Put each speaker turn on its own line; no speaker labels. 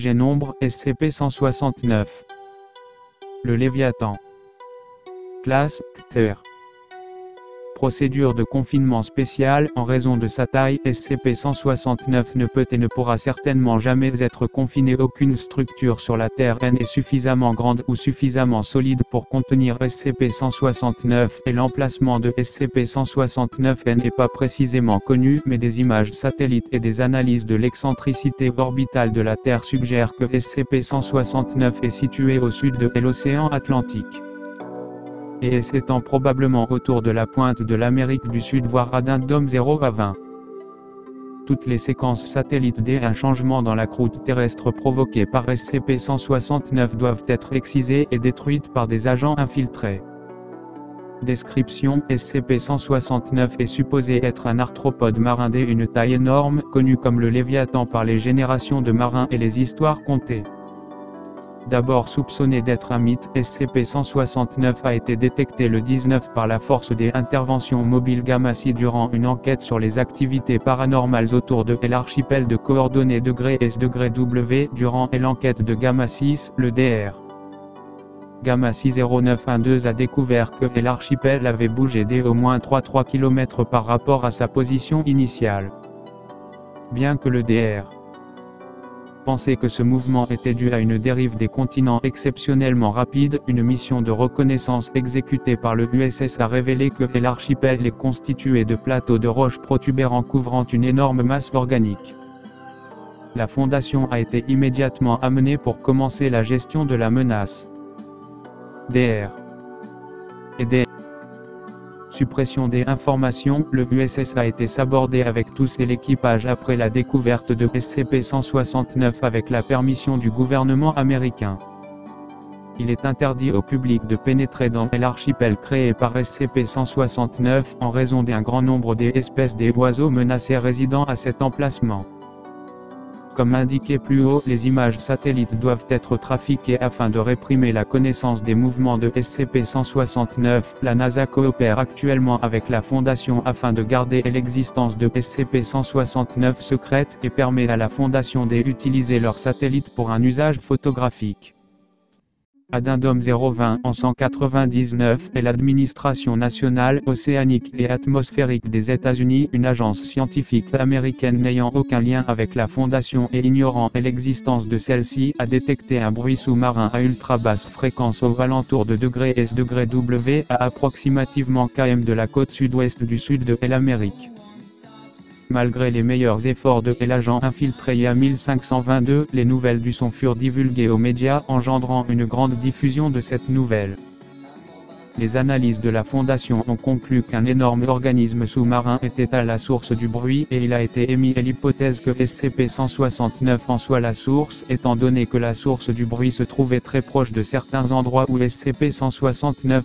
Objet nombre, SCP-169. Le Léviathan. Classe, Cter. Procédure de confinement spéciale. En raison de sa taille, SCP-169 ne peut et ne pourra certainement jamais être confiné. Aucune structure sur la Terre n'est suffisamment grande ou suffisamment solide pour contenir SCP-169, et l'emplacement de SCP-169 n'est pas précisément connu, mais des images satellites et des analyses de l'excentricité orbitale de la Terre suggèrent que SCP-169 est situé au sud de l'océan Atlantique, et s'étend probablement autour de la pointe de l'Amérique du Sud, voire addendum 0 à 20. Toutes les séquences satellites d'un changement dans la croûte terrestre provoqué par SCP-169 doivent être excisées et détruites par des agents infiltrés. Description: SCP-169 est supposé être un arthropode marin d'une taille énorme, connu comme le Léviathan par les générations de marins et les histoires contées. D'abord soupçonné d'être un mythe, SCP-169 a été détecté le 19 par la force des interventions mobiles Gamma-6 durant une enquête sur les activités paranormales autour de l'archipel de coordonnées ∠S∠W. Durant l'enquête de Gamma-6, le Dr. Gamma-60912 a découvert que l'archipel avait bougé d'au moins 3 km par rapport à sa position initiale. Bien que le Dr. pensait que ce mouvement était dû à une dérive des continents exceptionnellement rapide, une mission de reconnaissance exécutée par le USS a révélé que l'archipel est constitué de plateaux de roches protubérants couvrant une énorme masse organique. La Fondation a été immédiatement amenée pour commencer la gestion de la menace. Dr. et Dr. Suppression des informations. Le USS a été sabordé avec tous et l'équipage après la découverte de SCP-169 avec la permission du gouvernement américain. Il est interdit au public de pénétrer dans l'archipel créé par SCP-169 en raison d'un grand nombre d'espèces d'oiseaux menacés résidant à cet emplacement. Comme indiqué plus haut, les images satellites doivent être trafiquées afin de réprimer la connaissance des mouvements de SCP-169. La NASA coopère actuellement avec la Fondation afin de garder l'existence de SCP-169 secrète et permet à la Fondation d'utiliser leurs satellites pour un usage photographique. Addendum 020 en 199 est l'Administration nationale océanique et atmosphérique des États-Unis, une agence scientifique américaine n'ayant aucun lien avec la Fondation et ignorant l'existence de celle-ci, a détecté un bruit sous-marin à ultra basse fréquence aux alentours de ∠S∠W à approximativement km de la côte sud-ouest du sud de l'Amérique. Malgré les meilleurs efforts de l'agent infiltré à 1522, les nouvelles du son furent divulguées aux médias, engendrant une grande diffusion de cette nouvelle. Les analyses de la Fondation ont conclu qu'un énorme organisme sous-marin était à la source du bruit, et il a été émis l'hypothèse que SCP-169 en soit la source, étant donné que la source du bruit se trouvait très proche de certains endroits où SCP-169